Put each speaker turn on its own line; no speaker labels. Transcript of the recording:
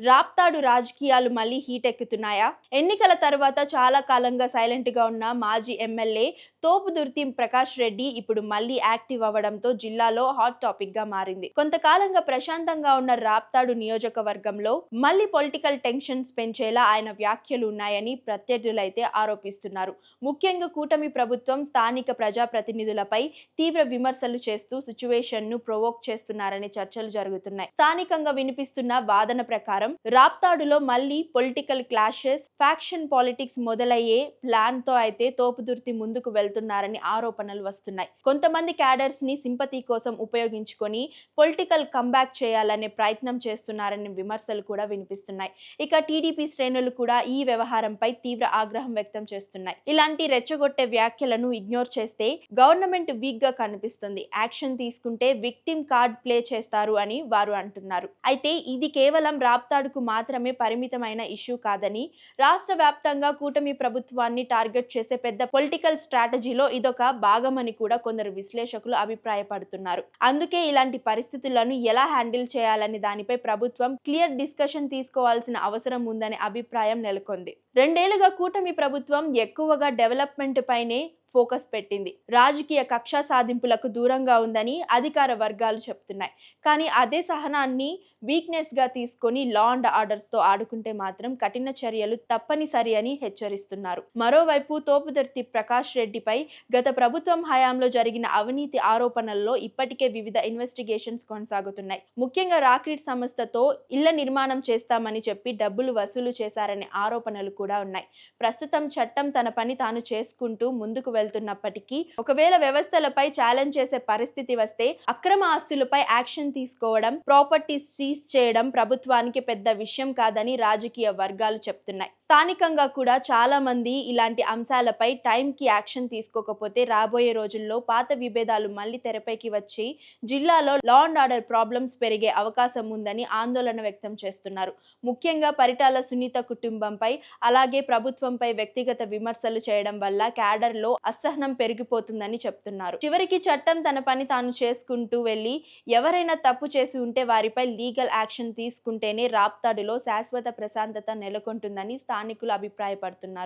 రాప్తాడు రాజకీయాలు మళ్లీ హీట్ ఎక్కుతున్నాయా? ఎన్నికల తర్వాత చాలా కాలంగా సైలెంట్ గా ఉన్న మాజీ ఎమ్మెల్యే తోపుదుర్తి ప్రకాష్ రెడ్డి ఇప్పుడు మళ్లీ యాక్టివ్ అవ్వడంతో జిల్లాలో హాట్ టాపిక్ గా మారింది. కొంతకాలంగా ప్రశాంతంగా ఉన్న రాప్తాడు నియోజకవర్గంలో మళ్లీ పొలిటికల్ టెన్షన్స్ పెంచేలా ఆయన వ్యాఖ్యలు ఉన్నాయని ప్రత్యర్థులైతే ఆరోపిస్తున్నారు. ముఖ్యంగా కూటమి ప్రభుత్వం స్థానిక ప్రజాప్రతినిధులపై తీవ్ర విమర్శలు చేస్తూ సిచ్యువేషన్ ను ప్రొవోక్ చేస్తున్నారనే చర్చలు జరుగుతున్నాయి. స్థానికంగా వినిపిస్తున్న వాదన ప్రకారం రాప్తాడులో మళ్లీ పొలిటికల్ క్లాషెస్, ఫ్యాక్షన్ పాలిటిక్స్ మొదలయ్యే ప్లాన్ తో అయితే తోపుదుర్తి ముందుకు వెళ్తున్నారని ఆరోపణలు వస్తున్నాయి. కొంతమంది క్యాడర్స్ ని సింపతి కోసం ఉపయోగించుకొని పొలిటికల్ కంబ్యాక్ చేయాలనే ప్రయత్నం చేస్తున్నారనే విమర్శలు కూడా వినిపిస్తున్నాయి. ఇక టీడీపీ శ్రేణులు కూడా ఈ వ్యవహారంపై తీవ్ర ఆగ్రహం వ్యక్తం చేస్తున్నాయి. ఇలాంటి రెచ్చగొట్టే వ్యాఖ్యలను ఇగ్నోర్ చేస్తే గవర్నమెంట్ వీక్ గా కనిపిస్తుంది, యాక్షన్ తీసుకుంటే విక్టిమ్ కార్డ్ ప్లే చేస్తారు అని వారు అంటున్నారు. అయితే ఇది కేవలం రాప్తాడుకు మాత్రమే పరిమితమైన ఇష్యూ కాదని, రాష్ట్ర వ్యాప్తంగా కూటమి ప్రభుత్వాన్ని టార్గెట్ చేసే పెద్ద పొలిటికల్ స్ట్రాటజీలో ఇదొక భాగమని కూడా కొందరు విశ్లేషకులు అభిప్రాయపడుతున్నారు. అందుకే ఇలాంటి పరిస్థితులను ఎలా హ్యాండిల్ చేయాలని దానిపై ప్రభుత్వం క్లియర్ డిస్కషన్ తీసుకోవాల్సిన అవసరం ఉందనే అభిప్రాయం నెలకొంది. రెండేళ్లుగా కూటమి ప్రభుత్వం ఎక్కువగా డెవలప్మెంట్ పైనే ఫోకస్ పెట్టింది. రాజకీయ కక్ష సాధింపులకు దూరంగా ఉందని అధికార వర్గాలు చెప్తున్నాయి. కానీ అదే సహనాన్ని వీక్నెస్ గా తీసుకొని లా అండ్ ఆర్డర్స్ తో ఆడుకుంటే మాత్రం కఠిన చర్యలు తప్పనిసరి అని హెచ్చరిస్తున్నారు. మరోవైపు తోపుదుర్తి ప్రకాష్ రెడ్డిపై గత ప్రభుత్వం హయాంలో జరిగిన అవినీతి ఆరోపణల్లో ఇప్పటికే వివిధ ఇన్వెస్టిగేషన్స్ కొనసాగుతున్నాయి. ముఖ్యంగా రాక్రిట్ సంస్థతో ఇళ్ల నిర్మాణం చేస్తామని చెప్పి డబ్బులు వసూలు చేశారనే ఆరోపణలు కూడా ఉన్నాయి. ప్రస్తుతం చట్టం తన పని తాను చేసుకుంటూ ముందుకు వెళ్తున్నప్పటికీ ఒకవేళ వ్యవస్థలపై ఛాలెంజ్ చేసే పరిస్థితి వస్తే అక్రమ ఆస్తులపై యాక్షన్ తీసుకోవడం, ప్రాపర్టీస్ సీజ్ చేయడం ప్రభుత్వానికి పెద్ద విషయం కాదని రాజకీయ వర్గాలు చెప్తున్నాయి. స్థానికంగా కూడా చాలా మంది ఇలాంటి అంశాలపై టైంకి యాక్షన్ తీసుకోకపోతే రాబోయే రోజుల్లో పాత విభేదాలు మళ్లీ తెరపైకి వచ్చి జిల్లాలో లా అండ్ ఆర్డర్ ప్రాబ్లమ్స్ పెరిగే అవకాశం ఉందని ఆందోళన వ్యక్తం చేస్తున్నారు. ముఖ్యంగా పరిటాల సునీత కుటుంబంపై అలాగే ప్రభుత్వంపై వ్యక్తిగత విమర్శలు చేయడం వల్ల క్యాడర్ లో అసహనం పెరిగిపోతుందని చెప్తున్నారు. చివరికి చట్టం తన పని తాను చేసుకుంటూ వెళ్లి ఎవరైనా తప్పు చేసి ఉంటే వారిపై లీగల్ యాక్షన్ తీసుకుంటేనే రాప్తాడులో శాశ్వత ప్రశాంతత నెలకొంటుందని స్థానికులు అభిప్రాయపడుతున్నారు.